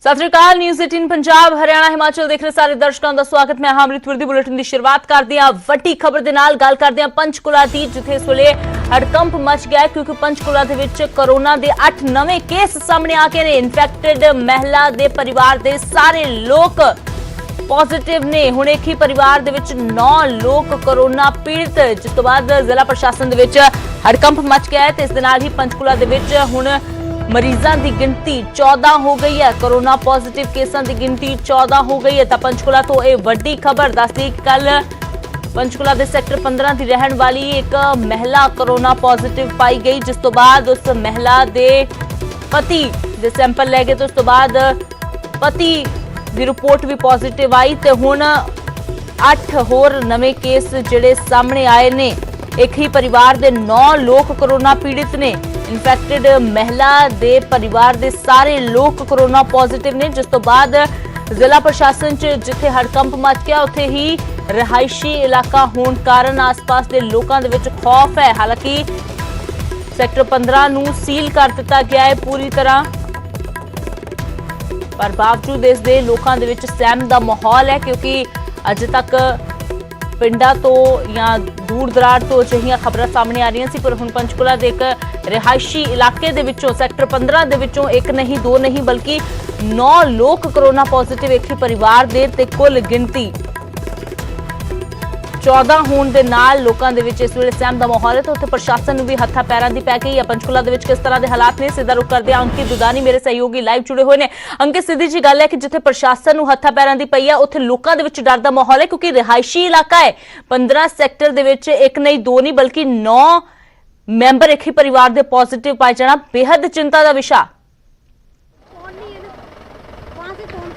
सत श्री अकाल। न्यूज़ 18 पंजाब हरियाणा हिमाचल देख रहे सारे दर्शकों का स्वागत। मैं अमृत विरदी बुलेटिन की शुरुआत करते हैं ਵੱਡੀ खबर ਦੇ ਨਾਲ ਗੱਲ ਕਰਦੇ ਹਾਂ पंचकुला ਦੀ, जिथे इस ਵੇਲੇ हड़कंप मच गया क्योंकि पंचकुला ਦੇ ਵਿੱਚ कोरोना ਦੇ 8 ਨਵੇਂ केस सामने आ गए ਨੇ। इन्फेक्टेड महिला ਦੇ परिवार ਦੇ ਸਾਰੇ ਲੋਕ पॉजिटिव ने। हुण एक ही परिवार दे विच 9 लोग कोरोना पीड़ित, जिस तो बाद जिला प्रशासन दे विच हड़कंप मच गया है। तो इस दे नाल ही पंचकुला दे विच हुण मरीजों की गिनती 14 हो गई है। कोरोना पॉजिटिव केसां की गिनती 14 हो गई है। तो पंचकुला तो यह वड्डी खबर दस दी। कल पंचकुला के सेक्टर 15 की रहने वाली एक महिला कोरोना पॉजिटिव पाई गई, जिस तो बाद उस महिला के पति के सैंपल लै गए। तो उस तो बाद पति की रिपोर्ट भी पॉजिटिव आई। तो हुण 8 होर नवे केस जिहड़े सामने आए ने। एक ही परिवार के 9 लोग कोरोना पीड़ित ने। इन्फेक्टेड महिला दे परिवार दे सारे लोग कोरोना पॉजिटिव ने, जिस तो बाद जिला प्रशासन च जिथे हड़कंप मच गया उत्थे ही रिहायशी इलाका होने कारण आस-पास के लोगों दे विच खौफ है। हालांकि सैक्टर 15 नूं सील कर दिता गया है पूरी तरह, पर बावजूद इस दे लोगों दे विच सहम दा माहौल है, क्योंकि अजे तक पिंडा तो या दूर दरार तो अजिहियां खबरां सामने आ रही सी। पर हुण पंचकुला दे एक रिहायशी इलाके दे विचों सैक्टर 15 दे विचों एक नहीं दो नहीं बल्कि 9 लोग कोरोना पॉजिटिव एक ही परिवार दे ते कुल गिनती 14 होने के नाल लोगों के विच इस वेले सहम का माहौल है। तो उत्थे प्रशासन भी हत्था पैरां दी पै गई है। पंचकुला दे विच किस तरह के हालात ने, सीधा रुख करदे अंकित दुदानी मेरे सहयोगी लाइव जुड़े हुए हैं। अंकित, सीधी जी गल है कि जिथे प्रशासन नूं हत्था पैरां दी पई है उत्थे लोगों के विच डर दा माहौल है, क्योंकि रिहायशी इलाका है। 15 सैक्टर दे विच एक नहीं दो नहीं बल्कि 9 मैंबर एक ही परिवार के पॉजिटिव पाए जाना बेहद चिंता का विषय।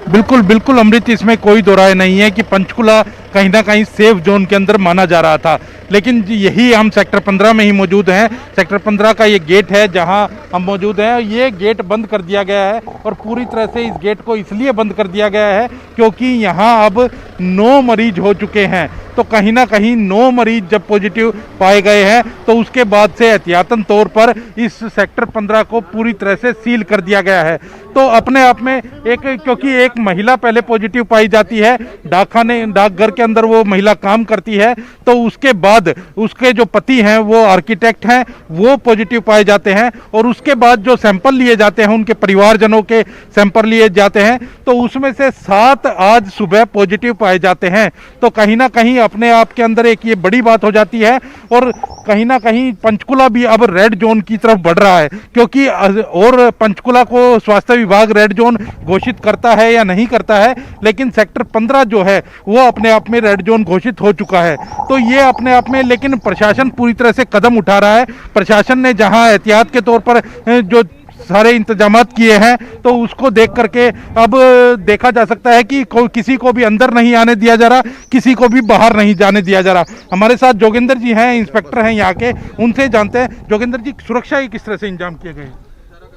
बिल्कुल बिल्कुल अमृत, इसमें कोई दो राय नहीं है कि पंचकुला कहीं ना कहीं सेफ जोन के अंदर माना जा रहा था। लेकिन यही हम सेक्टर 15 में ही मौजूद हैं। सेक्टर 15 का ये गेट है जहां हम मौजूद हैं। ये गेट बंद कर दिया गया है और पूरी तरह से इस गेट को इसलिए बंद कर दिया गया है क्योंकि यहाँ अब 9 मरीज हो चुके हैं। तो कहीं ना कहीं 9 मरीज जब पॉजिटिव पाए गए हैं तो उसके बाद से एहतियातन तौर पर इस सेक्टर 15 को पूरी तरह से सील कर दिया गया है। तो अपने आप में क्योंकि एक महिला पहले पॉजिटिव पाई जाती है, डाकघर के अंदर वो महिला काम करती है, तो उसके बाद उसके जो पति हैं वो आर्किटेक्ट हैं, वो पॉजिटिव पाए जाते हैं। और उसके बाद जो सैंपल लिए जाते हैं उनके परिवारजनों के सैंपल लिए जाते हैं, तो उसमें से 7 आज सुबह पॉजिटिव पाए जाते हैं। तो कहीं ना कहीं अपने आप के अंदर एक ये बड़ी बात हो जाती है। और कहीं ना कहीं पंचकुला भी अब रेड जोन की तरफ बढ़ रहा है, क्योंकि और पंचकुला को स्वास्थ्य विभाग रेड जोन घोषित करता है या नहीं करता है, लेकिन सेक्टर 15 जो है वो अपने आप में रेड जोन घोषित हो चुका है। तो ये अपने आप में, लेकिन प्रशासन पूरी तरह से कदम उठा रहा है। प्रशासन ने जहां एहतियात के तौर पर जो सारे इंतजामात किए हैं, तो उसको देख करके अब देखा जा सकता है कि किसी को भी अंदर नहीं आने दिया जा रहा, किसी को भी बाहर नहीं जाने दिया जा रहा। हमारे साथ जोगिंदर जी हैं, इंस्पेक्टर हैं यहाँ के, उनसे जानते हैं। जोगिंदर जी, सुरक्षा के किस तरह से इंतजाम किए गए?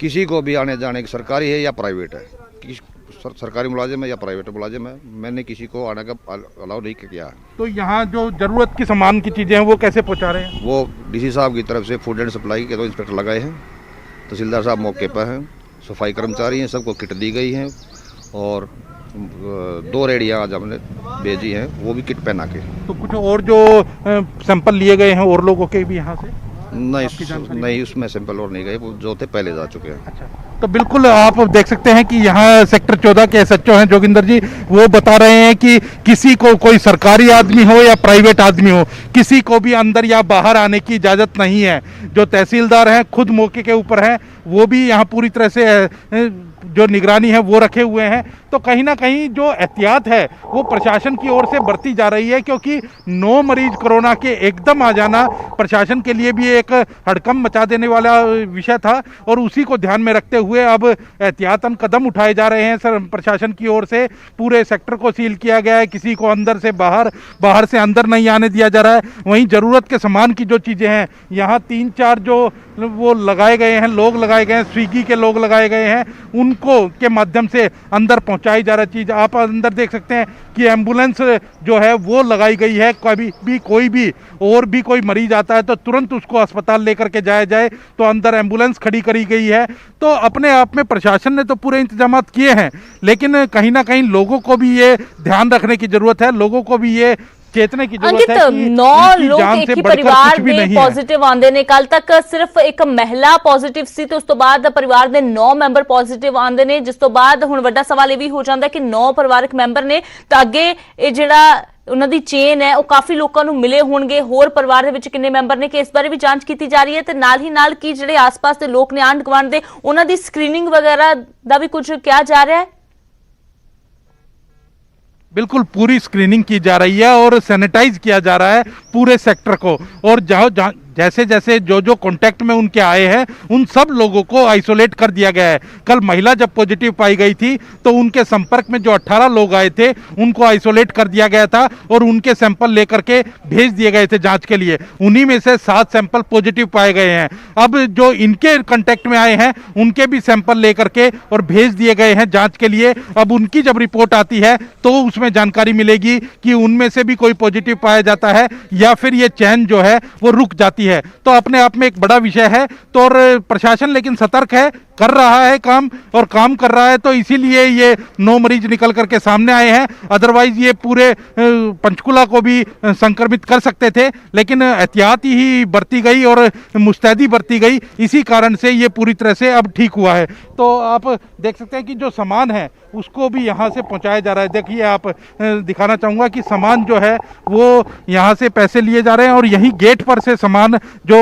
किसी को भी आने जाने की, सरकारी है या प्राइवेट है, सरकारी मुलाजिम है या प्राइवेट मुलाजिम है, मैंने किसी को आने का अलाउ नहीं किया। तो यहाँ जो जरूरत की सामान की चीज़ें हैं वो कैसे पहुँचा रहे हैं? वो डीसी साहब की तरफ से फूड एंड सप्लाई के 2 इंस्पेक्टर लगाए हैं, तहसीलदार साहब मौके पर हैं, सफाई कर्मचारी हैं, सबको किट दी गई हैं और 2 रेडियाँ आज हमने भेजी हैं, वो भी किट पहना के। तो कुछ और जो सैंपल लिए गए हैं और लोगों के भी यहाँ से नहीं, उसमें सैंपल और नहीं गए, वो जो थे पहले जा चुके हैं। अच्छा, तो बिल्कुल आप देख सकते हैं कि यहाँ सेक्टर 14 के एसएचओ हैं जोगिंदर जी, वो बता रहे हैं कि किसी को, कोई सरकारी आदमी हो या प्राइवेट आदमी हो, किसी को भी अंदर या बाहर आने की इजाज़त नहीं है। जो तहसीलदार हैं खुद मौके के ऊपर हैं, वो भी यहाँ पूरी तरह से जो निगरानी है वो रखे हुए हैं। तो कहीं ना कहीं जो एहतियात है वो प्रशासन की ओर से बरती जा रही है, क्योंकि 9 मरीज कोरोना के एकदम आ जाना प्रशासन के लिए भी एक हड़कंप मचा देने वाला विषय था। और उसी को ध्यान में रखते हुए अब एहतियातन कदम उठाए जा रहे हैं सर प्रशासन की ओर से। पूरे सेक्टर को सील किया गया है, किसी को अंदर से बाहर, बाहर से अंदर नहीं आने दिया जा रहा है। वहीं ज़रूरत के सामान की जो चीज़ें हैं, यहाँ 3-4 जो वो लगाए गए हैं, लोग लगाए गए हैं, स्विगी के लोग लगाए गए हैं, उनको के माध्यम से अंदर पहुंचाई जा रही चीज़। आप अंदर देख सकते हैं कि एम्बुलेंस जो है वो लगाई गई है। कभी भी कोई भी और भी कोई मरीज आता है तो तुरंत उसको अस्पताल लेकर के जाया जाए, तो अंदर एम्बुलेंस खड़ी करी गई है। तो अपने आप में प्रशासन ने तो पूरे इंतजाम किए हैं, लेकिन कहीं ना कहीं लोगों को भी ये ध्यान रखने की जरूरत है, लोगों को भी ये चेतने की जरूरत है कि 9 इनकी लोग जान एक से ही बढ़कर परिवार कुछ भी ਦੇ नहीं है। ਪੋਜ਼ਿਟਿਵ ਆਂਦੇ ਨੇ। ਕੱਲ ਤੱਕ ਸਿਰਫ ਇੱਕ ਮਹਿਲਾ ਪੋਜ਼ਿਟਿਵ ਸੀ ਤੇ ਉਸ ਤੋਂ ਬਾਅਦ ਪਰਿਵਾਰ ਦੇ 9 ਮੈਂਬਰ ਪੋਜ਼ਿਟਿਵ ਆਂਦੇ ਨੇ, ਜਿਸ ਤੋਂ ਬਾਅਦ ਹੁਣ ਵੱਡਾ ਸਵਾਲ ਇਹ ਵੀ ਹੋ ਜਾਂਦਾ ਕਿ 9 ਪਰਿਵਾਰਕ ਮੈਂਬਰ ਨੇ ਤਾਂ ਅੱਗੇ ਇਹ ਜਿਹੜਾ ਉਹਨਾਂ ਦੀ ਚੇਨ ਹੈ ਉਹ ਕਾਫੀ ਲੋਕਾਂ ਨੂੰ ਮਿਲੇ ਹੋਣਗੇ। ਹੋਰ ਪਰਿਵਾਰ ਦੇ ਵਿੱਚ ਕਿੰਨੇ ਮੈਂਬਰ ਨੇ ਕਿ ਇਸ ਬਾਰੇ ਵੀ ਜਾਂਚ ਕੀਤੀ ਜਾ ਰਹੀ ਹੈ ਤੇ ਨਾਲ ਹੀ ਨਾਲ ਕੀ ਜਿਹੜੇ ਆਸ-ਪਾਸ ਦੇ ਲੋਕ ਨੇ ਆਂਢ ਗੁਆਂਢ ਦੇ ਉਹਨਾਂ ਦੀ ਸਕਰੀਨਿੰਗ ਵਗੈਰਾ ਦਾ ਵੀ ਕੁਝ ਕਿਹਾ ਜਾ ਰਿਹਾ ਹੈ। बिल्कुल पूरी स्क्रीनिंग की जा रही है और सैनिटाइज किया जा रहा है पूरे सेक्टर को। और जहाँ जैसे जैसे जो जो कांटेक्ट में उनके आए हैं उन सब लोगों को आइसोलेट कर दिया गया है। कल महिला जब पॉजिटिव पाई गई थी तो उनके संपर्क में जो 18 लोग आए थे उनको आइसोलेट कर दिया गया था और उनके सैंपल लेकर के भेज दिए गए थे जांच के लिए। उन्हीं में से 7 सैंपल पॉजिटिव पाए गए हैं। अब जो इनके कांटेक्ट में आए हैं उनके भी सैंपल लेकर के और भेज दिए गए हैं जांच के लिए। अब उनकी जब रिपोर्ट आती है तो उसमें जानकारी मिलेगी कि उनमें से भी कोई पॉजिटिव पाया जाता है या फिर ये चैन जो है वो रुक जाती है। तो अपने आप में एक बड़ा विषय है। तो और प्रशासन लेकिन सतर्क है, कर रहा है काम और काम कर रहा है, तो इसीलिए ये 9 मरीज निकल करके सामने आए हैं। अदरवाइज ये पूरे पंचकुला को भी संक्रमित कर सकते थे, लेकिन एहतियात ही बरती गई और मुस्तैदी बरती गई, इसी कारण से ये पूरी तरह से अब ठीक हुआ है। तो आप देख सकते हैं कि जो सामान है उसको भी यहाँ से पहुँचाया जा रहा है। देखिए आप दिखाना चाहूँगा कि सामान जो है वो यहाँ से पैसे लिए जा रहे हैं और यहीं गेट पर से सामान जो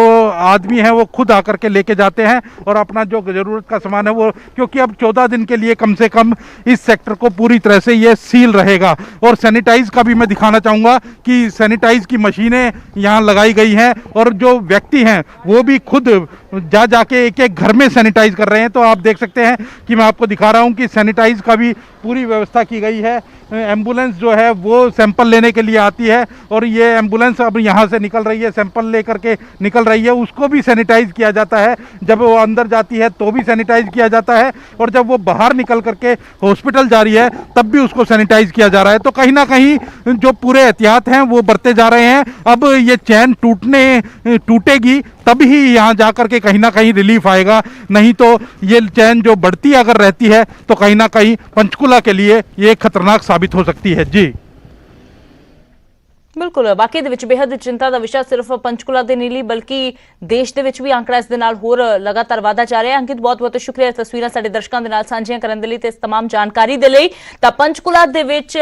आदमी है वो खुद आकर के लेके जाते हैं और अपना जो ज़रूरत का सामान है वो, क्योंकि अब 14 दिन के लिए कम से कम इस सेक्टर को पूरी तरह से ये सील रहेगा। और सैनिटाइज का भी मैं दिखाना चाहूँगा कि सैनिटाइज की मशीनें यहाँ लगाई गई हैं और जो व्यक्ति हैं वो भी खुद जा जाके एक एक घर में सैनिटाइज कर रहे हैं। तो आप देख सकते हैं कि मैं आपको दिखा रहा हूँ कि सैनिटाइज का भी पूरी व्यवस्था की गई है। एम्बुलेंस जो है वो सैंपल लेने के लिए आती है और ये एम्बुलेंस अब यहाँ से निकल रही है, सैंपल लेकर के निकल रही है, उसको भी सैनिटाइज किया जाता है। जब वो अंदर जाती है तो भी सैनिटाइज किया जाता है और जब वो बाहर निकल करके हॉस्पिटल जा रही है तब भी उसको सैनिटाइज किया जा रहा है। तो कहीं ना कहीं जो पूरे एहतियात हैं वो बरते जा रहे हैं। अब ये चैन टूटेगी तब ही यहाँ जा करके कहीं ना कहीं रिलीफ आएगा, नहीं तो ये चैन जो बढ़ती अगर रहती है तो कहीं ना कहीं पंचकुला के लिए ये खतरनाक साबित हो सकती है। जी ਬਿਲਕੁਲ, ਵਾਕਈ ਦੇ ਵਿੱਚ ਬੇहद ਚਿੰਤਾ ਦਾ ਵਿਸ਼ਾ ਸਿਰਫ ਪੰਚਕੂਲਾ ਦੇ ਨਹੀਂ ਬਲਕਿ ਦੇਸ਼ ਦੇ ਵਿੱਚ ਵੀ ਅੰਕੜਾ ਇਸ ਦੇ ਨਾਲ ਹੋਰ ਲਗਾਤਾਰ ਵਧਦਾ ਜਾ ਰਿਹਾ ਹੈ। ਅੰਕਿਤ ਬਹੁਤ ਬਹੁਤ ਸ਼ੁਕਰੀਆ ਤਸਵੀਰਾਂ ਸਾਡੇ ਦਰਸ਼ਕਾਂ ਦੇ ਨਾਲ ਸਾਂਝੀਆਂ ਕਰਨ ਦੇ ਲਈ ਤੇ ਇਸ तमाम ਜਾਣਕਾਰੀ ਦੇ ਲਈ। ਤਾਂ ਪੰਚਕੂਲਾ ਦੇ ਵਿੱਚ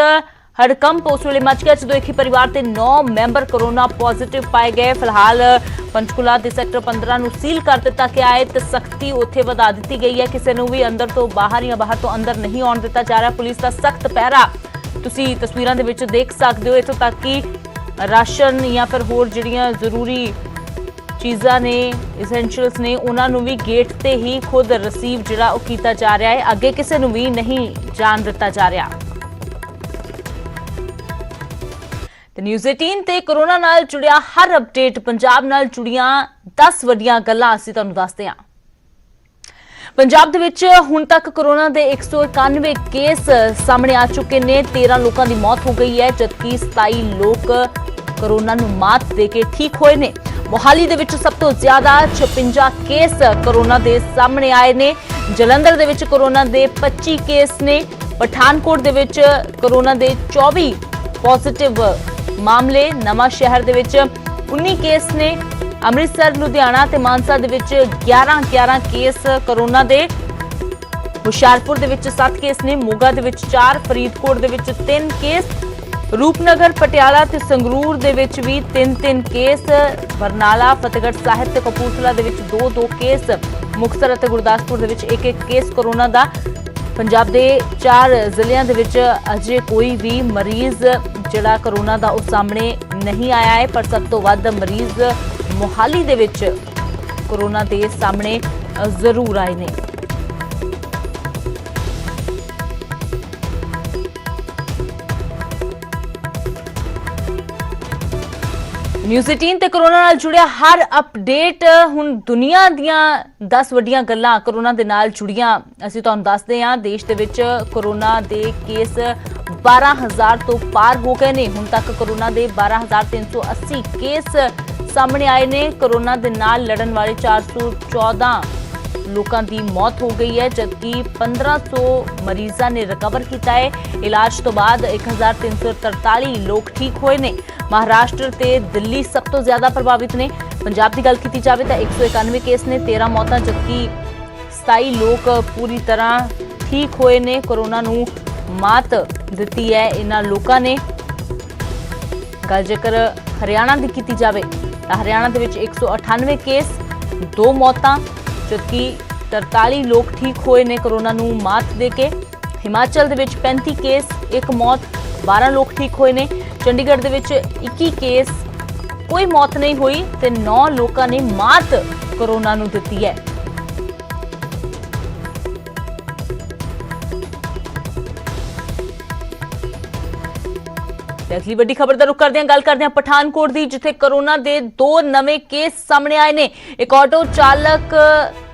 हड़कंप उस वेले मच गया जो एक ही परिवार के 9 मैंबर कोरोना पॉजिटिव पाए गए। फिलहाल पंचकुला के सैक्टर 15 ਨੂੰ सील कर दिता गया है तो सख्ती उत्थे वधा दी गई है। किसी ਨੂੰ भी अंदर तो बाहर या बाहर तो अंदर नहीं आउण दिता जा रहा। पुलिस का सख्त पहरा तुसीं तस्वीरां दे विच देख सकते हो। इत्थों तक कि राशन या फिर होर जिहड़ियां जरूरी चीज़ां ने एसेंशियल्स ने उन्हां नूं भी गेट ते ही खुद रिसीव जिहड़ा ओह कीता जा रहा है, अगे किसी नूं भी नहीं जाण दिता जा रहा। न्यूज़ 18 ते कोरोना नाल जुड़िया हर अपडेट, पंजाब नाल जुड़िया 10 वड्डियां गल्लां असीं तुहानूं दसदे हां। पंजाब दे विच हुण तक कोरोना दे 191 केस सामने आ चुके ने। 13 लोगों की मौत हो गई है जबकि 27 लोग कोरोना नूं मात दे के ठीक होए ने। मोहाली दे विच सब तो ज्यादा 56 केस कोरोना दे सामने आए ने। जलंधर दे विच कोरोना दे 25 केस ने। पठानकोट दे विच कोरोना दे 24 पॉजिटिव मामले। नवां शहर दे विच 19 केस ने। अमृतसर, लुधियाना ते मानसा दे विच 11 केस कोरोना दे। हुशियारपुर दे विच 7 केस ने। मोगा दे विच 4, फरीदकोट दे विच 3 केस। रूपनगर, पटियाला ते संगरूर दे विच भी 3 केस। बरनाला, फतेहगढ़ साहिब ते कपूरथला दे विच 2 केस। मुक्तसर ते गुरदासपुर दे विच 1 केस कोरोना दा। पंजाब दे 4 ਜ਼ਿਲ੍ਹਿਆਂ ਦੇ ਵਿੱਚ ਅਜੇ ਕੋਈ ਵੀ ਮਰੀਜ਼ ਜਿਹੜਾ ਕੋਰੋਨਾ ਦਾ ਉਹ ਸਾਹਮਣੇ ਨਹੀਂ ਆਇਆ ਹੈ, ਪਰ ਸਭ ਤੋਂ ਵੱਧ ਮਰੀਜ਼ ਮੋਹਾਲੀ ਦੇ ਵਿੱਚ ਕੋਰੋਨਾ ਦੇ ਸਾਹਮਣੇ ਜ਼ਰੂਰ ਆਏ ਨੇ। ਨਿਊਜ਼ 18 ਤੇ ਕਰੋਨਾ ਨਾਲ ਜੁੜਿਆ ਹਰ ਅਪਡੇਟ ਹੁਣ ਦੁਨੀਆ ਦੀਆਂ 10 ਵੱਡੀਆਂ ਗੱਲਾਂ ਕਰੋਨਾ ਦੇ ਨਾਲ ਜੁੜੀਆਂ ਅਸੀਂ ਤੁਹਾਨੂੰ ਦੱਸਦੇ ਹਾਂ। ਦੇਸ਼ ਦੇ ਵਿੱਚ ਕਰੋਨਾ ਦੇ ਕੇਸ 12000 ਤੋਂ ਪਾਰ ਹੋ ਗਏ ਨੇ। ਹੁਣ ਤੱਕ ਕਰੋਨਾ ਦੇ 12380 ਕੇਸ ਸਾਹਮਣੇ ਆਏ ਨੇ। ਕਰੋਨਾ ਦੇ ਨਾਲ ਲੜਨ ਵਾਲੇ 414 ਲੋਕਾਂ ਦੀ ਮੌਤ ਹੋ ਗਈ ਹੈ, ਜਦਕਿ 1500 ਮਰੀਜ਼ਾਂ ਨੇ ਰਿਕਵਰ ਕੀਤਾ ਹੈ। ਇਲਾਜ ਤੋਂ ਬਾਅਦ 1343 ਲੋਕ ਠੀਕ ਹੋਏ ਨੇ। महाराष्ट्र ते दिल्ली सब तो ज्यादा प्रभावित ने। पंजाब की गल की जाए तो 191 केस ने, 13 मौतां, जबकि 27 लोग पूरी तरह ठीक होए ने। कोरोना नूं मात दित्ती है इन्हां लोकां ने। गल जेकर हरियाणा की की जाए तो हरियाणा दे विच 198 केस, 2 मौतां, जबकि 43 लोग ठीक होए ने कोरोना नूं मात दे के। हिमाचल दे विच 35 केस, 1 मौत, 12 लोग ठीक होए ने। चंडीगढ़ दे विच 21 केस, कोई मौत नहीं हुई ते 9 लोगों ने मात कोरोना नूं दित्ती है। अगली वड्डी खबर दा रुख करदे हां, गल करदे हां पठानकोट दी, जिथे कोरोना दे 2 नवे केस सामने आए ने। एक ऑटो चालक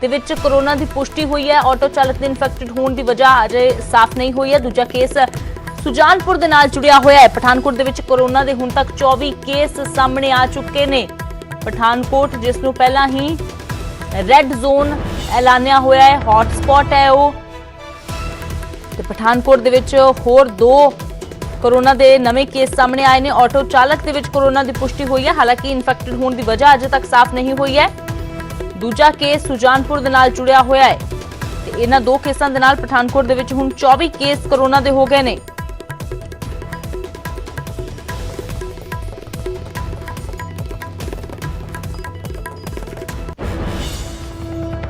दे विच कोरोना दी पुष्टि हुई है। ऑटो चालक दे इन्फेक्टेड होने दी वजह अजे साफ नहीं हुई है। दूजा केस सुजानपुर दे नाल जुड़िया होया है। पठानकोट दे विच कोरोना दे हुण तक 24 केस सामने आ चुके ने। पठानकोट जिस नूं पहला ही रेड जोन ऐलानिया होया है, हॉटस्पॉट है वो। ते पठानकोट दे विच होर 2 कोरोना दे नवे केस सामने आए ने। ऑटो चालक दे विच कोरोना दी पुष्टि हुई है, हालांकि इन्फेक्टेड होने दी वजह अजे तक साफ नहीं हुई है। दूजा केस सुजानपुर दे नाल जुड़िया होया है ते इन्हां 2 केसां दे नाल पठानकोट दे विच हुण 24 केस कोरोना दे हो गए ने।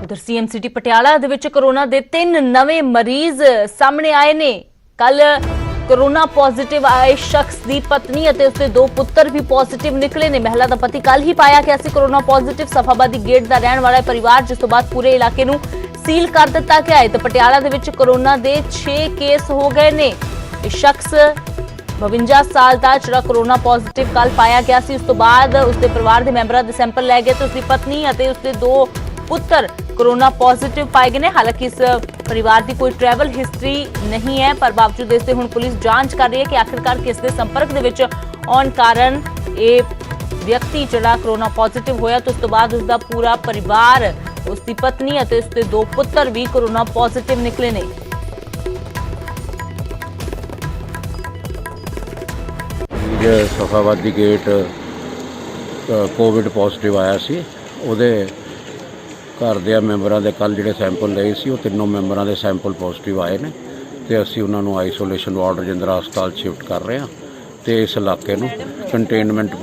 उधर सीएम सिटी पटियाला दे विच कोरोना दे 3 नवे मरीज सामने आए ने। कल कोरोना पॉजिटिव आए शख्स की पत्नी और उसके 2 पुत्र भी पॉजिटिव निकले ने। महिला का पति कल ही पाया गया सी कोरोना पॉजिटिव। सफाबादी गेट का रहने वाला परिवार, जिस तो बाद पूरे इलाके नूं सील कर दिता गया है। तो पटियाला दे विच कोरोना दे 6 केस हो गए ने। इस शख्स 52 साल का जिहड़ा कोरोना पॉजिटिव कल पाया गया सी, उस तो बाद उसके परिवार के मैंबरां दे सैंपल लै गए तो उसकी पत्नी और उसके 2 पुत्र कोरोना पॉजिटिव पाए गए ने। हालांकि इस परिवार की कोई ट्रैवल हिस्ट्री नहीं है, पर बावजूद इससे हुण पुलिस जांच कर रही है कि आखिरकार किस दे संपर्क दे विच आउण कारण ये व्यक्ति जिहड़ा कोरोना पॉजिटिव होया तो उस तो बाद उसका पूरा परिवार, उसकी पत्नी और उसके 2 पुत्र भी कोरोना पॉजिटिव निकले ने। सफाबादी गेट कोविड पॉजिटिव आया सी, ਉਹਦੇ घर ਦੇ ਮੈਂਬਰਾਂ ਦੇ ਕੱਲ ਜਿਹੜੇ ਸੈਂਪਲ ਲਏ ਸੀ ਉਹ ਤਿੰਨੋਂ ਮੈਂਬਰਾਂ ਦੇ ਸੈਂਪਲ ਪੋਜ਼ਿਟਿਵ ਆਏ ਨੇ ਤੇ ਅਸੀਂ ਉਹਨਾਂ ਨੂੰ ਆਈਸੋਲੇਸ਼ਨ ਵਾਰਡ ਰਜਿੰਦਰਾ ਹਸਪਤਾਲ ਸ਼ਿਫਟ ਕਰ ਰਹੇ ਹਾਂ ਤੇ ਇਸ ਇਲਾਕੇ ਨੂੰ ਕੰਟੇਨਮੈਂਟ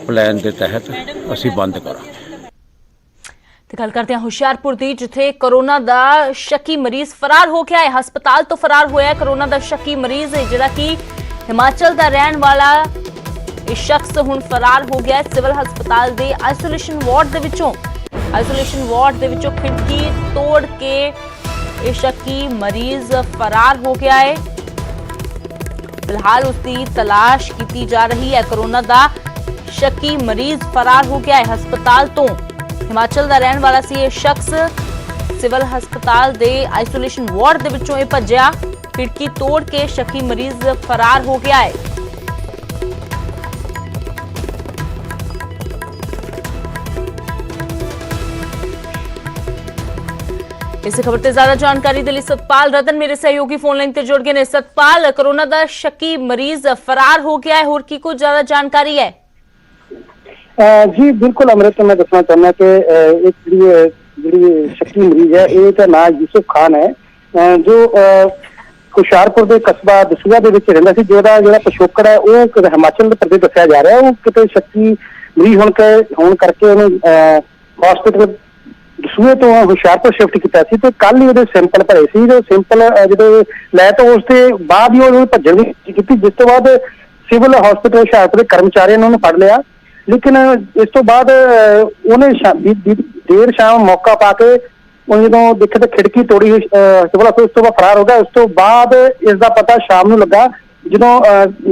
ਪਲਾਨ ਦੇ ਤਹਿਤ ਅਸੀਂ ਬੰਦ ਕਰਾਂਗੇ। ਤੇ ਗੱਲ ਕਰਦੇ ਹਾਂ ਹੁਸ਼ਿਆਰਪੁਰ ਦੀ, ਜਿੱਥੇ ਕੋਰੋਨਾ ਦਾ ਸ਼ੱਕੀ ਮਰੀਜ਼ ਫਰਾਰ ਹੋ ਗਿਆ ਹੈ। ਹਸਪਤਾਲ ਤੋਂ ਫਰਾਰ ਹੋਇਆ ਹੈ ਕੋਰੋਨਾ ਦਾ ਸ਼ੱਕੀ ਮਰੀਜ਼, ਜਿਹੜਾ ਕਿ ਹਿਮਾਚਲ ਦਾ ਰਹਿਣ ਵਾਲਾ ਇਹ ਸ਼ਖਸ ਹੁਣ ਫਰਾਰ ਹੋ ਗਿਆ ਹੈ। ਸਿਵਲ ਹਸਪਤਾਲ ਦੇ ਆਈਸੋਲੇਸ਼ਨ ਵਾਰਡ ਦੇ ਵਿੱਚੋਂ खिड़की तोड़ के ये शक्की मरीज फरार हो गया है। फिलहाल उसकी तलाश की जा रही है। कोरोना दा शक्की मरीज फरार हो गया है हस्पताल तो। हिमाचल का रहने वाला सी ये शख्स सिविल हस्पताल दे आइसोलेशन वार्ड दे विचों भज्जिया, खिड़की तोड़ के शक्की मरीज फरार हो गया है। इस खबर से ज्यादा जानकारी के लिए सतपाल रतन मेरे सहयोगी फोन लाइन से जुड़ गए ने। सतपाल, कोरोना का शक्की मरीज फरार हो गया है, होर की कुछ ज्यादा जानकारी है? जी बिल्कुल अमृत, मैं दसना चाहना कि एक जी शक्की मरीज है, इसका नाम यूसुफ खान है जो ਹੁਸ਼ਿਆਰਪੁਰ ਦੇ ਕਸਬਾ ਦਸੂਹਾ ਦੇ ਵਿੱਚ ਰਹਿੰਦਾ ਸੀ। ਜਿਹੜਾ ਪਿਛੋਕੜ ਹੈ ਉਹ ਹਿਮਾਚਲ ਪ੍ਰਦੇਸ਼ ਦੱਸਿਆ ਜਾ ਰਿਹਾ। ਉਹ ਕਿਤੇ ਸ਼ੱਕੀ ਮਰੀਜ਼ ਹੋਣ ਕਰਕੇ ਉਹਨੂੰ ਹਸਪੀਟਲ ਦਸੂਹੇ ਤੋਂ ਹੁਸ਼ਿਆਰਪੁਰ ਸ਼ਿਫਟ ਕੀਤਾ ਸੀ ਤੇ ਕੱਲ ਹੀ ਉਹਦੇ ਸੈਂਪਲ ਭਰੇ ਸੀ। ਜੋ ਸੈਂਪਲ ਜਦੋਂ ਲੈ ਤਾਂ ਉਸ ਦੇ ਬਾਅਦ ਹੀ ਉਹਨੂੰ ਭੱਜਣ ਦੀ ਕੋਸ਼ਿਸ਼ ਕੀਤੀ, ਜਿਸ ਤੋਂ ਬਾਅਦ ਸਿਵਲ ਹਸਪੀਟਲ ਹੁਸ਼ਿਆਰਪੁਰ ਦੇ ਕਰਮਚਾਰੀਆਂ ਨੇ ਉਹਨੂੰ ਫੜ ਲਿਆ। ਲੇਕਿਨ ਇਸ ਤੋਂ ਬਾਅਦ ਉਹਨੇ ਦੇਰ ਸ਼ਾਮ ਮੌਕਾ ਪਾ ਕੇ ਜਦੋਂ ਦੇਖਿਆ ਤਾਂ ਖਿੜਕੀ ਤੋੜੀ ਸਿਵਲ ਹਸਪਤਾਲ, ਉਸ ਤੋਂ ਬਾਅਦ ਫਰਾਰ ਹੋ ਗਿਆ। ਉਸ ਤੋਂ ਬਾਅਦ ਇਸ ਦਾ ਪਤਾ ਸ਼ਾਮ ਨੂੰ ਲੱਗਾ ਜਦੋਂ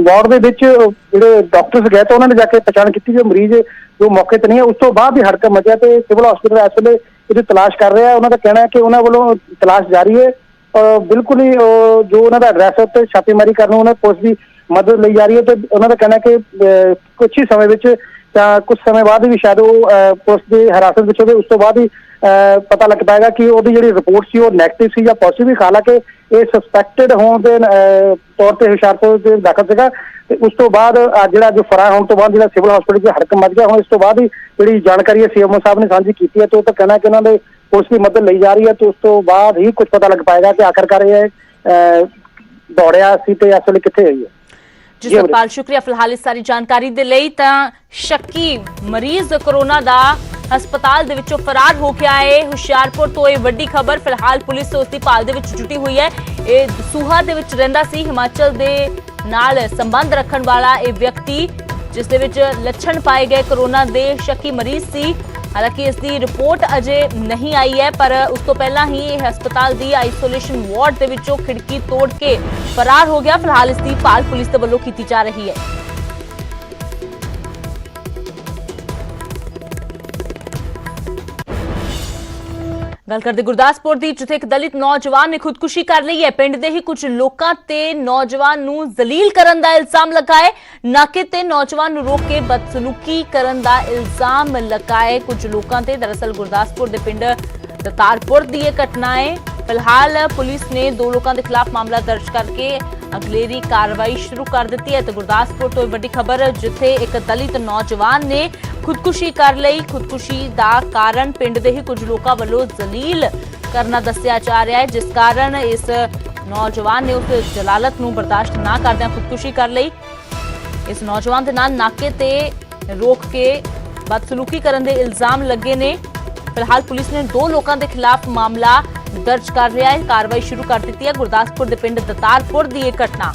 ਵਾਰਡ ਦੇ ਵਿੱਚ ਜਿਹੜੇ ਡਾਕਟਰਸ ਗਏ ਤਾਂ ਉਹਨਾਂ ਨੇ ਜਾ ਕੇ ਪਛਾਣ ਕੀਤੀ ਕਿ ਮਰੀਜ਼ ਜੋ ਮੌਕੇ ਤੇ ਨਹੀਂ ਹੈ। ਉਸ ਤੋਂ ਬਾਅਦ ਹੀ ਹੜਕੰਪ ਮਚਿਆ ਤੇ ਸਿਵਲ ਹਸਪੀਟਲ ਇਸ ਵੇਲੇ ਇਹਦੀ ਤਲਾਸ਼ ਕਰ ਰਿਹਾ। ਉਹਨਾਂ ਦਾ ਕਹਿਣਾ ਹੈ ਕਿ ਉਹਨਾਂ ਵੱਲੋਂ ਤਲਾਸ਼ ਜਾਰੀ ਹੈ। ਬਿਲਕੁਲ ਹੀ ਜੋ ਉਹਨਾਂ ਦਾ ਐਡਰੈਸ ਹੈ ਉੱਤੇ ਛਾਪੇਮਾਰੀ ਕਰਨ ਨੂੰ ਉਹਨਾਂ ਪੁਲਿਸ ਦੀ ਮਦਦ ਲਈ ਜਾ ਰਹੀ ਹੈ ਤੇ ਉਹਨਾਂ ਦਾ ਕਹਿਣਾ ਕਿ ਕੁਝ ਹੀ ਸਮੇਂ ਵਿੱਚ ਜਾਂ ਕੁਝ ਸਮੇਂ ਬਾਅਦ ਵੀ ਸ਼ਾਇਦ ਉਹ ਪੁਲਿਸ ਦੀ ਹਿਰਾਸਤ ਵਿੱਚ ਹੋਵੇ। ਉਸ ਤੋਂ ਬਾਅਦ ਹੀ ਪਤਾ ਲੱਗ ਪਾਏਗਾ ਕਿ ਉਹਦੀ ਜਿਹੜੀ ਰਿਪੋਰਟ ਸੀ ਉਹ ਨੈਗੇਟਿਵ ਸੀ ਜਾਂ ਪੋਜ਼ਿਟਿਵ ਸੀ। ਹਾਲਾਂਕਿ ਇਹ ਸਸਪੈਕਟਡ ਹੋਣ ਦੇ ਤੌਰ ਤੇ ਹੁਸ਼ਿਆਰਪੁਰ ਦੇ ਦਾਖਲ ਸੀਗਾ ਤੇ ਉਸ ਤੋਂ ਬਾਅਦ ਜਿਹੜਾ ਜੋ ਫਰਾਰ ਹੋਣ ਤੋਂ ਬਾਅਦ ਜਿਹੜਾ ਸਿਵਲ ਹਸਪੀਟਲ 'ਚ ਹੜਕੰਪ ਮਚ ਗਿਆ। ਹੁਣ ਇਸ ਤੋਂ ਬਾਅਦ ਹੀ ਜਿਹੜੀ ਜਾਣਕਾਰੀ ਹੈ ਸੀਐਮਓ ਸਾਹਿਬ ਨੇ ਸਾਂਝੀ ਕੀਤੀ ਹੈ ਤੇ ਉਹ ਤਾਂ ਕਹਿਣਾ ਕਿ ਉਹਨਾਂ ਦੇ ਪੁਲਿਸ ਦੀ ਮਦਦ ਲਈ ਜਾ ਰਹੀ ਹੈ ਤੇ ਉਸ ਤੋਂ ਬਾਅਦ ਹੀ ਕੁਝ ਪਤਾ ਲੱਗ ਪਾਏਗਾ ਕਿ ਆਖਰਕਾਰ ਇਹ ਦੌੜਿਆ ਸੀ ਤੇ ਅਸਲ ਕਿੱਥੇ ਹੋਈ ਹੈ। ਜੀ ਸਤਪਾਲ, ਸ਼ੁਕਰੀਆ ਫਿਲਹਾਲ ਇਸ ਸਾਰੀ ਜਾਣਕਾਰੀ ਦੇ ਲਈ। ਤਾਂ ਸ਼ੱਕੀ ਮਰੀਜ਼ ਕੋਰੋਨਾ ਦਾ ਹਸਪਤਾਲ ਦੇ ਵਿੱਚੋਂ ਫਰਾਰ ਹੋ ਕੇ ਆਏ ਹੁਸ਼ਿਆਰਪੁਰ ਤੋਂ ਇਹ ਵੱਡੀ ਖਬਰ। ਫਿਲਹਾਲ ਪੁਲਿਸ ਉਸ ਦੀ ਭਾਲ ਦੇ ਵਿੱਚ ਜੁਟੀ ਹੋਈ ਹੈ। ਇਹ ਦਸੂਹਾ ਦੇ ਵਿੱਚ ਰਹਿੰਦਾ ਸੀ, ਹਿਮਾਚਲ ਦੇ ਨਾਲ ਸੰਬੰਧ ਰੱਖਣ ਵਾਲਾ ਇਹ ਵਿਅਕਤੀ ਜਿਸ ਦੇ ਵਿੱਚ ਲੱਛਣ ਪਾਏ ਗਏ ਕੋਰੋਨਾ ਦੇ ਸ਼ੱਕੀ ਮਰੀਜ਼ ਸੀ। ਹਾਲਾਂਕਿ ਇਸ ਦੀ ਰਿਪੋਰਟ ਅਜੇ ਨਹੀਂ ਆਈ ਹੈ ਪਰ ਉਸ ਤੋਂ ਪਹਿਲਾਂ ਹੀ ਇਹ ਹਸਪਤਾਲ ਦੀ ਆਈਸੋਲੇਸ਼ਨ ਵਾਰਡ ਦੇ ਵਿੱਚੋਂ ਖਿੜਕੀ ਤੋੜ ਕੇ ਫਰਾਰ ਹੋ ਗਿਆ। ਫਿਲਹਾਲ ਇਸ ਦੀ ਭਾਲ ਪੁਲਿਸ ਦੇ ਵੱਲੋਂ ਕੀਤੀ ਜਾ ਰਹੀ ਹੈ। ਗੱਲ ਕਰਦੇ ਗੁਰਦਾਸਪੁਰ ਦੀ, ਜਿੱਥੇ ਇੱਕ ਦਲਿਤ ਨੌਜਵਾਨ ਨੇ ਖੁਦਕੁਸ਼ੀ ਕਰ ਲਈ ਹੈ। ਪਿੰਡ ਦੇ ਹੀ ਕੁਝ ਲੋਕਾਂ ਤੇ ਨੌਜਵਾਨ ਨੂੰ ਜ਼ਲੀਲ ਕਰਨ ਦਾ ਇਲਜ਼ਾਮ ਲਗਾਏ। ਨਾਕੇ ਤੇ ਨੌਜਵਾਨ ਨੂੰ ਰੋਕ ਕੇ ਬਦਸਲੂਕੀ ਕਰਨ ਦਾ ਇਲਜ਼ਾਮ ਲਗਾਏ ਕੁਝ ਲੋਕਾਂ ਤੇ। ਦਰਅਸਲ ਗੁਰਦਾਸਪੁਰ ਦੇ ਪਿੰਡ ਦਤਾਰਪੁਰ ਦੀ ਇਹ ਘਟਨਾ ਹੈ। ਫਿਲਹਾਲ ਪੁਲਿਸ ਨੇ 2 ਲੋਕਾਂ ਦੇ ਖਿਲਾਫ ਮਾਮਲਾ ਦਰਜ ਕਰਕੇ ਅਗਲੇਰੀ ਕਾਰਵਾਈ ਸ਼ੁਰੂ ਕਰ ਦਿੱਤੀ ਹੈ। ਤੇ ਗੁਰਦਾਸਪੁਰ ਤੋਂ ਵੱਡੀ ਖਬਰ, ਜਿੱਥੇ ਇੱਕ ਦਲਿਤ ਨੌਜਵਾਨ ਨੇ ਖੁਦਕੁਸ਼ੀ ਕਰ ਲਈ। ਖੁਦਕੁਸ਼ੀ ਦਾ ਕਾਰਨ ਪਿੰਡ ਦੇ ਹੀ ਕੁਝ ਲੋਕਾਂ ਵੱਲੋਂ ਜ਼ਲੀਲ ਕਰਨਾ ਦੱਸਿਆ ਜਾ ਰਿਹਾ ਹੈ, ਜਿਸ ਕਾਰਨ ਇਸ ਨੌਜਵਾਨ ਨੇ ਉਸ ਜਲਾਲਤ ਨੂੰ ਬਰਦਾਸ਼ਤ ਨਾ ਕਰਦਿਆਂ ਖੁਦਕੁਸ਼ੀ ਕਰ ਲਈ। ਇਸ ਨੌਜਵਾਨ ਦੇ ਨਾਲ ਨਾਕੇ ਤੇ ਰੋਕ ਕੇ ਬਦਸਲੂਕੀ ਕਰਨ ਦੇ ਇਲਜ਼ਾਮ ਲੱਗੇ ਨੇ। ਫਿਲਹਾਲ ਪੁਲਿਸ ਨੇ 2 ਲੋਕਾਂ ਦੇ ਖਿਲਾਫ ਮਾਮਲਾ ਦਰਜ ਕਰ ਲਿਆ ਹੈ, ਕਾਰਵਾਈ ਸ਼ੁਰੂ ਕਰ ਦਿੱਤੀ ਹੈ। ਗੁਰਦਾਸਪੁਰ ਦੇ ਪਿੰਡ ਦਤਾਰਪੁਰ ਦੀ ਇਹ ਘਟਨਾ।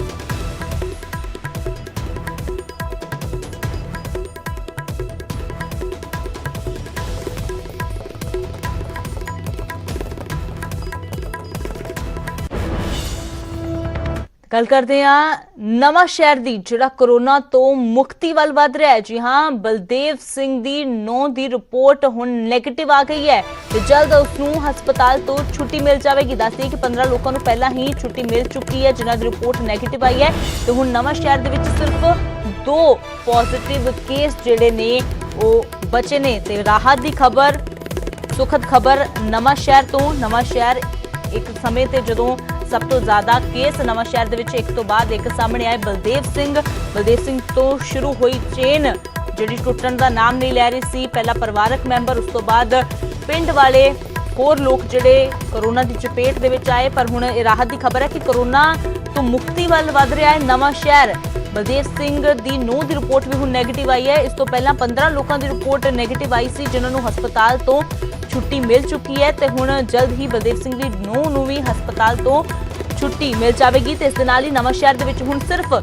ਗੱਲ ਕਰਦੇ ਹਾਂ ਨਵਾਂ ਸ਼ਹਿਰ ਦੀ, ਜਿਹੜਾ ਕੋਰੋਨਾ ਤੋਂ ਮੁਕਤੀ ਵੱਲ ਵਧ ਰਿਹਾ ਹੈ। ਜੀ ਹਾਂ, ਬਲਦੇਵ ਸਿੰਘ ਦੀ 9 ਦੀ ਰਿਪੋਰਟ ਹੁਣ ਨੈਗੇਟਿਵ ਆ ਗਈ ਹੈ ਤੇ ਜਲਦ ਉਸ ਨੂੰ ਹਸਪਤਾਲ ਤੋਂ ਛੁੱਟੀ ਮਿਲ ਜਾਵੇਗੀ। ਦੱਸਦੇ ਕਿ 15 ਲੋਕਾਂ ਨੂੰ ਪਹਿਲਾਂ ਹੀ ਛੁੱਟੀ ਮਿਲ ਚੁੱਕੀ ਹੈ ਜਿਨ੍ਹਾਂ ਦੀ ਰਿਪੋਰਟ ਨੈਗੇਟਿਵ ਆਈ ਹੈ ਤੇ ਹੁਣ ਨਵਾਂ ਸ਼ਹਿਰ ਦੇ ਵਿੱਚ ਸਿਰਫ 2 ਪੋਜ਼ਿਟਿਵ ਕੇਸ ਜਿਹੜੇ ਨੇ ਉਹ ਬਚੇ ਨੇ। ਤੇ ਰਾਹਤ ਦੀ ਖਬਰ, ਸੁਖਦ ਖਬਰ ਨਵਾਂ ਸ਼ਹਿਰ ਤੋਂ। ਨਵਾਂ ਸ਼ਹਿਰ ਇੱਕ ਸਮੇਂ ਤੇ ਜਦੋਂ ਸਭ ਤੋਂ ਜ਼ਿਆਦਾ ਕੇਸ ਨਵਾਂ ਸ਼ਹਿਰ ਦੇ ਵਿੱਚ ਇੱਕ ਤੋਂ ਬਾਅਦ ਇੱਕ ਸਾਹਮਣੇ ਆਏ। ਬਲਦੇਵ ਸਿੰਘ ਤੋਂ ਸ਼ੁਰੂ ਹੋਈ ਚੇਨ ਜਿਹੜੀ ਟੁੱਟਣ ਦਾ ਨਾਮ ਨਹੀਂ ਲੈ ਰਹੀ ਸੀ। ਪਹਿਲਾ ਪਰਿਵਾਰਕ ਮੈਂਬਰ, ਉਸ ਤੋਂ ਬਾਅਦ ਪਿੰਡ ਵਾਲੇ ਹੋਰ ਲੋਕ ਜਿਹੜੇ ਕੋਰੋਨਾ ਦੀ ਚਪੇਟ ਦੇ ਵਿੱਚ ਆਏ। ਪਰ ਹੁਣ ਇਹ ਰਾਹਤ ਦੀ ਖਬਰ ਹੈ ਕਿ ਕੋਰੋਨਾ ਤੋਂ ਮੁਕਤੀ ਵੱਲ ਵਧ ਰਿਹਾ ਹੈ ਨਵਾਂ ਸ਼ਹਿਰ। ਬਲਦੇਵ ਸਿੰਘ ਦੀ 9 ਦੀ ਰਿਪੋਰਟ ਵੀ ਹੁਣ ਨੈਗੇਟਿਵ ਆਈ ਹੈ। ਇਸ ਤੋਂ ਪਹਿਲਾਂ 15 ਲੋਕਾਂ ਦੀ ਰਿਪੋਰਟ ਨੈਗੇਟਿਵ ਆਈ ਸੀ ਜਿਨ੍ਹਾਂ ਨੂੰ ਹਸਪਤਾਲ ਤੋਂ ਛੁੱਟੀ ਮਿਲ ਚੁੱਕੀ ਹੈ ਤੇ ਹੁਣ ਜਲਦ ਹੀ ਬਲਦੇਵ ਸਿੰਘ ਦੀ 9 ਨੂੰ ਵੀ ਹਸਪਤਾਲ ਤੋਂ ਛੁੱਟੀ ਮਿਲ ਜਾਵੇਗੀ। ਤੇ ਇਸ ਦੇ ਨਾਲ ਹੀ ਨਵਾਂ ਸ਼ਹਿਰ ਦੇ ਵਿੱਚ ਹੁਣ ਸਿਰਫ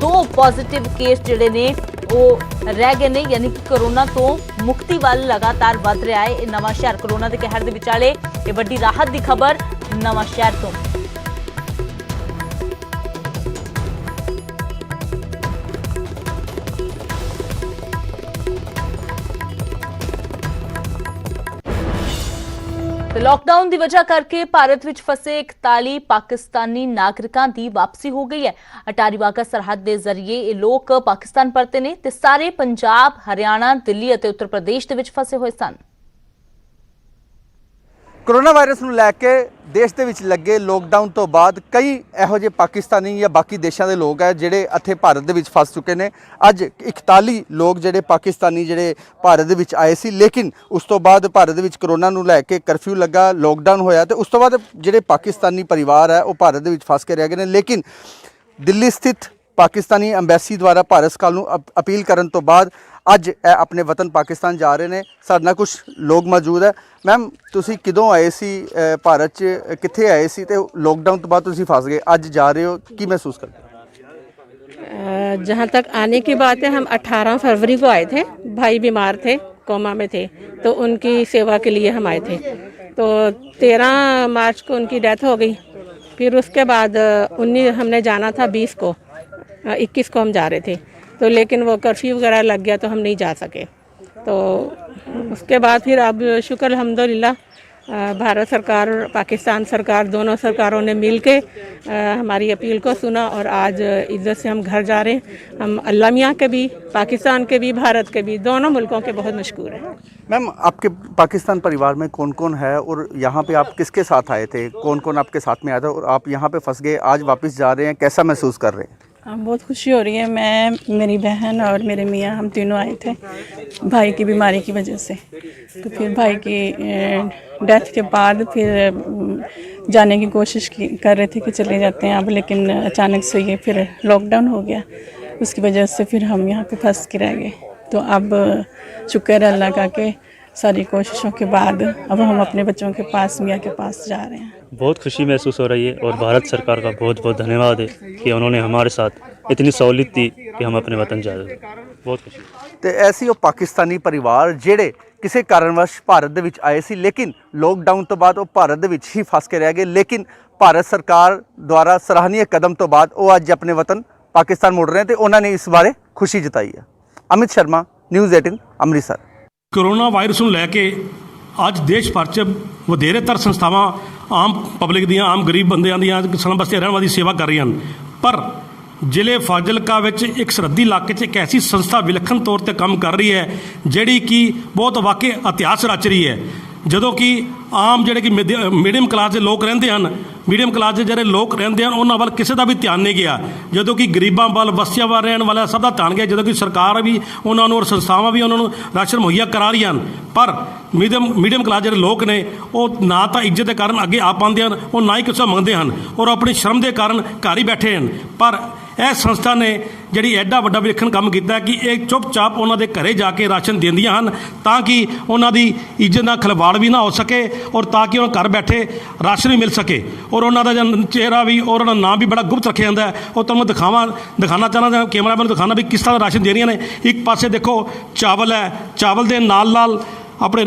2 ਪੋਜ਼ਿਟਿਵ ਕੇਸ ਜਿਹੜੇ ਨੇ ਉਹ ਰਹਿ ਗਏ ਨੇ, ਯਾਨੀ ਕਿ ਕੋਰੋਨਾ ਤੋਂ ਮੁਕਤੀ ਵੱਲ ਲਗਾਤਾਰ ਵਧ ਰਿਹਾ ਹੈ ਇਹ ਨਵਾਂ ਸ਼ਹਿਰ। ਕੋਰੋਨਾ ਦੇ ਕਹਿਰ ਦੇ ਵਿਚਾਲੇ ਇਹ ਵੱਡੀ ਰਾਹਤ ਦੀ ਖਬਰ ਨਵਾਂ ਸ਼ਹਿਰ ਤੋਂ। लॉकडाउन की वजह करके भारत विच फसे 41 पाकिस्तानी नागरिकों की वापसी हो गई है। अटारी वाघा सरहद के जरिए ये लोग पाकिस्तान परते ने ते सारे पंजाब, हरियाणा, दिल्ली और उत्तर प्रदेश के विच फसे हुए सन। कोरोना वायरस ਨੂੰ ਲੈ ਕੇ ਦੇਸ਼ ਦੇ ਵਿੱਚ ਲੱਗੇ ਲੋਕਡਾਊਨ ਤੋਂ ਬਾਅਦ ਕਈ ਇਹੋ ਜਿਹੇ ਪਾਕਿਸਤਾਨੀ ਜਾਂ ਬਾਕੀ ਦੇਸ਼ਾਂ ਦੇ ਲੋਕ ਹੈ ਜਿਹੜੇ ਇੱਥੇ ਭਾਰਤ ਦੇ ਵਿੱਚ ਫਸ ਚੁੱਕੇ ਨੇ। ਅੱਜ 41 ਲੋਕ ਜਿਹੜੇ ਪਾਕਿਸਤਾਨੀ ਜਿਹੜੇ ਭਾਰਤ ਦੇ ਵਿੱਚ ਆਏ ਸੀ, ਲੇਕਿਨ ਉਸ ਤੋਂ ਬਾਅਦ ਭਾਰਤ ਦੇ ਵਿੱਚ ਕੋਰੋਨਾ ਨੂੰ ਲੈ ਕੇ ਕਰਫਿਊ ਲੱਗਾ, ਲੋਕਡਾਊਨ ਹੋਇਆ ਤੇ ਉਸ ਤੋਂ ਬਾਅਦ ਜਿਹੜੇ ਪਾਕਿਸਤਾਨੀ ਪਰਿਵਾਰ ਹੈ ਉਹ ਭਾਰਤ ਦੇ ਵਿੱਚ ਫਸ ਕੇ ਰਹਿ ਗਏ ਨੇ। ਲੇਕਿਨ ਦਿੱਲੀ ਸਥਿਤ ਪਾਕਿस्तानी ਐਮਬੈਸੀ ਦੁਆਰਾ ਭਾਰਤ ਸਰਕਾਰ ਨੂੰ ਅਪੀਲ ਕਰਨ ਤੋਂ ਬਾਅਦ ਅੱਜ ਇਹ ਆਪਣੇ ਵਤਨ ਪਾਕਿਸਤਾਨ ਜਾ ਰਹੇ ਨੇ। ਸਾਡੇ ਨਾਲ ਕੁਝ ਲੋਕ ਮੌਜੂਦ ਹੈ। ਮੈਮ, ਤੁਸੀਂ ਕਿਦੋਂ ਆਏ ਸੀ ਭਾਰਤ 'ਚ, ਕਿੱਥੇ ਆਏ ਸੀ ਤੇ ਲੋਕਡਾਊਨ ਤੋਂ ਬਾਅਦ ਤੁਸੀਂ फंस गए, ਅੱਜ जा रहे हो, ਕੀ महसूस करते हैं? जहाँ तक आने की बात है, हम 18 फरवरी को आए थे। भाई बीमार थे, कोमा में थे, तो उनकी सेवा के लिए हम आए थे। तो 13 मार्च को उनकी डेथ हो गई। फिर उसके बाद 19 हमने जाना था 20 को, 21 को हम जा रहे थे, तो लेकिन वो कर्फ्यू वगैरह लग गया तो हम नहीं जा सके। तो उसके बाद फिर अब शुक्र अल्हम्दुलिल्लाह भारत सरकार और पाकिस्तान सरकार दोनों सरकारों ने मिल के हमारी अपील को सुना और आज इज्जत से हम घर जा रहे हैं। हम अल्लाह मियाँ के भी, पाकिस्तान के भी, भारत के भी, दोनों मुल्कों के बहुत मशकूर हैं। मैम, आपके पाकिस्तान परिवार में कौन कौन है और यहाँ पे आप किसके साथ आए थे? कौन कौन आपके साथ में आया था और आप यहाँ पे फंस गए, आज वापस जा रहे हैं, कैसा महसूस कर रहे हैं? बहुत खुशी हो रही है। मैं, मेरी बहन और मेरे मियाँ, हम तीनों आए थे भाई की बीमारी की वजह से। तो फिर भाई की डेथ के बाद फिर जाने की कोशिश कर रहे थे कि चले जाते हैं अब, लेकिन अचानक से ये फिर लॉकडाउन हो गया, उसकी वजह से फिर हम यहाँ पे फंस के रह गए। तो अब शुक्र है अल्लाह का कि सारी कोशिशों के बाद अब हम अपने बच्चों के पास, मियाँ के पास जा रहे हैं। बहुत खुशी महसूस हो रही है और भारत सरकार का बहुत बहुत धन्यवाद है कि उन्होंने हमारे साथ इतनी सहूलियत दी कि हम अपने वतन जा रहे हैं। बहुत खुशी। तो ऐसे ਉਹ ਪਾਕਿਸਤਾਨੀ ਪਰਿਵਾਰ ਜਿਹੜੇ ਕਿਸੇ ਕਾਰਨਵਸ਼ ਭਾਰਤ ਦੇ ਵਿੱਚ ਆਏ ਸੀ, ਲੇਕਿਨ ਲੋਕਡਾਊਨ ਤੋਂ ਬਾਅਦ ਉਹ ਭਾਰਤ ਦੇ ਵਿੱਚ ਹੀ ਫਸ ਕੇ ਰਹਿ ਗਏ, ਲੇਕਿਨ ਭਾਰਤ ਸਰਕਾਰ ਦੁਆਰਾ ਸਰਾਹਨੀय ਕਦਮ ਤੋਂ ਬਾਅਦ ਉਹ ਅੱਜ ਆਪਣੇ ਵਤਨ ਪਾਕਿਸਤਾਨ ਮੁੜ ਰਹੇ ਤੇ ਉਹਨਾਂ ਨੇ ਇਸ ਬਾਰੇ ਖੁਸ਼ੀ ਜਤਾਈ ਹੈ। Amit Sharma, news 18 Amritsar. Corona virus ਨੂੰ ਲੈ ਕੇ ਅੱਜ ਦੇਸ਼ ਭਰ 'ਚ ਵਧੇਰੇਤਰ ਸੰਸਥਾਵਾਂ ਆਮ ਪਬਲਿਕ ਦੀਆਂ, ਆਮ ਗਰੀਬ ਬੰਦਿਆਂ ਦੀਆਂ ਕਿਸਾਨਾਂ ਵਾਸਤੇ ਰਹਿਣ ਵਾਲੀ ਸੇਵਾ ਕਰ ਰਹੀਆਂ ਹਨ, ਪਰ ਜ਼ਿਲ੍ਹੇ ਫਾਜ਼ਿਲਕਾ ਵਿੱਚ ਇੱਕ ਸਰਹੱਦੀ ਇਲਾਕੇ 'ਚ ਇੱਕ ਐਸੀ ਸੰਸਥਾ ਵਿਲੱਖਣ ਤੌਰ 'ਤੇ ਕੰਮ ਕਰ ਰਹੀ ਹੈ ਜਿਹੜੀ ਕਿ ਬਹੁਤ ਵਾਕਈ ਇਤਿਹਾਸ ਰਚ ਰਹੀ ਹੈ। ਜਦੋਂ ਕਿ ਆਮ ਜਿਹੜੇ ਕਿ ਮੀਡੀਅਮ ਕਲਾਸ ਦੇ ਲੋਕ ਰਹਿੰਦੇ ਹਨ, ਮੀਡੀਅਮ ਕਲਾਸ ਦੇ ਜਿਹੜੇ ਲੋਕ ਰਹਿੰਦੇ ਹਨ ਉਹਨਾਂ ਵੱਲ ਕਿਸੇ ਦਾ ਵੀ ਧਿਆਨ ਨਹੀਂ ਗਿਆ, ਜਦੋਂ ਕਿ ਗਰੀਬਾਂ ਵੱਲ, ਬਸਤੀਆਂ ਵੱਲ ਰਹਿਣ ਵਾਲਾ ਸਭ ਦਾ ਧਿਆਨ ਗਿਆ, ਜਦੋਂ ਕਿ ਸਰਕਾਰ ਵੀ ਉਹਨਾਂ ਨੂੰ ਔਰ ਸੰਸਥਾਵਾਂ ਵੀ ਉਹਨਾਂ ਨੂੰ ਰਾਸ਼ਨ ਮੁਹੱਈਆ ਕਰਾ ਰਹੀਆਂ ਹਨ, ਪਰ ਮੀਡੀਅਮ ਕਲਾਸ ਜਿਹੜੇ ਲੋਕ ਨੇ ਉਹ ਨਾ ਤਾਂ ਇੱਜ਼ਤ ਦੇ ਕਾਰਨ ਅੱਗੇ ਆ ਪਾਉਂਦੇ ਹਨ, ਉਹ ਨਾ ਹੀ ਕਿਸੇ ਮੰਗਦੇ ਹਨ ਔਰ ਆਪਣੀ ਸ਼ਰਮ ਦੇ ਕਾਰਨ ਘਰ ਹੀ ਬੈਠੇ ਹਨ। ਪਰ ਇਹ ਸੰਸਥਾ ਨੇ ਜਿਹੜੀ ਐਡਾ ਵੱਡਾ ਵਿਲੱਖਣ ਕੰਮ ਕੀਤਾ ਕਿ ਇਹ ਚੁੱਪਚਾਪ ਉਹਨਾਂ ਦੇ ਘਰੇ ਜਾ ਕੇ ਰਾਸ਼ਨ ਦਿੰਦੀਆਂ ਹਨ ਤਾਂ ਕਿ ਉਹਨਾਂ ਦੀ ਇੱਜ਼ਤ ਨਾਲ ਖਿਲਵਾੜ ਵੀ ਨਾ ਹੋ ਸਕੇ ਔਰ ਤਾਂ ਕਿ ਉਹ ਘਰ ਬੈਠੇ ਰਾਸ਼ਨ ਵੀ ਮਿਲ ਸਕੇ ਔਰ ਉਹਨਾਂ ਦਾ ਚਿਹਰਾ ਵੀ ਔਰ ਉਹਨਾਂ ਦਾ ਨਾਮ ਵੀ ਬੜਾ ਗੁਪਤ ਰੱਖਿਆ ਜਾਂਦਾ ਹੈ। ਉਹ ਤੁਹਾਨੂੰ ਦਿਖਾਉਣਾ ਚਾਹੁੰਦਾ, ਕੈਮਰਾਮੈਨ ਨੂੰ ਦਿਖਾਉਣਾ ਵੀ ਕਿਸ ਤਰ੍ਹਾਂ ਰਾਸ਼ਨ ਦੇ ਰਹੀਆਂ ਨੇ। ਇੱਕ ਪਾਸੇ ਦੇਖੋ ਚਾਵਲ ਹੈ, ਚਾਵਲ ਦੇ ਨਾਲ ਨਾਲ ਆਪਣੇ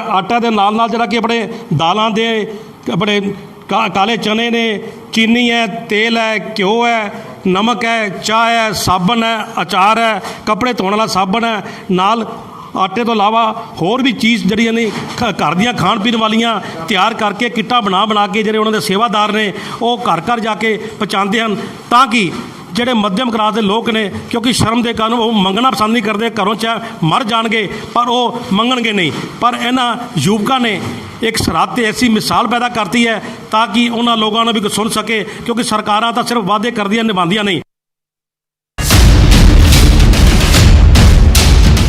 ਆਟਾ ਦੇ ਨਾਲ ਨਾਲ ਜਿਹੜਾ ਕਿ ਆਪਣੇ ਦਾਲਾਂ ਦੇ ਆਪਣੇ ਕਾਲੇ ਚਨੇ ਨੇ, ਚੀਨੀ ਹੈ, ਤੇਲ ਹੈ, ਘਿਓ ਹੈ, ਨਮਕ ਹੈ, ਚਾਹ ਹੈ, ਸਾਬਣ ਹੈ, ਅਚਾਰ ਹੈ, ਕੱਪੜੇ ਧੋਣ ਵਾਲਾ ਸਾਬਣ ਹੈ, ਨਾਲ ਆਟੇ ਤੋਂ ਇਲਾਵਾ ਹੋਰ ਵੀ ਚੀਜ਼ ਜਿਹੜੀਆਂ ਨੇ ਘਰ ਦੀਆਂ ਖਾਣ ਪੀਣ ਵਾਲੀਆਂ ਤਿਆਰ ਕਰਕੇ ਕਿੱਟਾਂ ਬਣਾ ਕੇ ਜਿਹੜੇ ਉਹਨਾਂ ਦੇ ਸੇਵਾਦਾਰ ਨੇ ਉਹ ਘਰ ਘਰ ਜਾ ਕੇ ਪਹੁੰਚਾਉਂਦੇ ਹਨ ਤਾਂ ਕਿ ਜਿਹੜੇ ਮੱਧਮ ਕਲਾਸ ਦੇ ਲੋਕ ਨੇ, ਕਿਉਂਕਿ ਸ਼ਰਮ ਦੇ ਕਾਰਨ ਉਹ ਮੰਗਣਾ ਪਸੰਦ ਨਹੀਂ ਕਰਦੇ, ਘਰੋਂ ਚਾਹੇ ਮਰ ਜਾਣਗੇ ਪਰ ਉਹ ਮੰਗਣਗੇ ਨਹੀਂ, ਪਰ ਇਹਨਾਂ ਯੁਵਕਾਂ ਨੇ ਇੱਕ ਸਰਹੱਦ 'ਤੇ ਐਸੀ ਮਿਸਾਲ ਪੈਦਾ ਕਰਤੀ ਹੈ ਤਾਂ ਕਿ ਉਹਨਾਂ ਲੋਕਾਂ ਨੂੰ ਵੀ ਸੁਣ ਸਕੇ, ਕਿਉਂਕਿ ਸਰਕਾਰਾਂ ਤਾਂ ਸਿਰਫ ਵਾਅਦੇ ਕਰਦੀਆਂ, ਨਿਭਾਉਂਦੀਆਂ ਨਹੀਂ।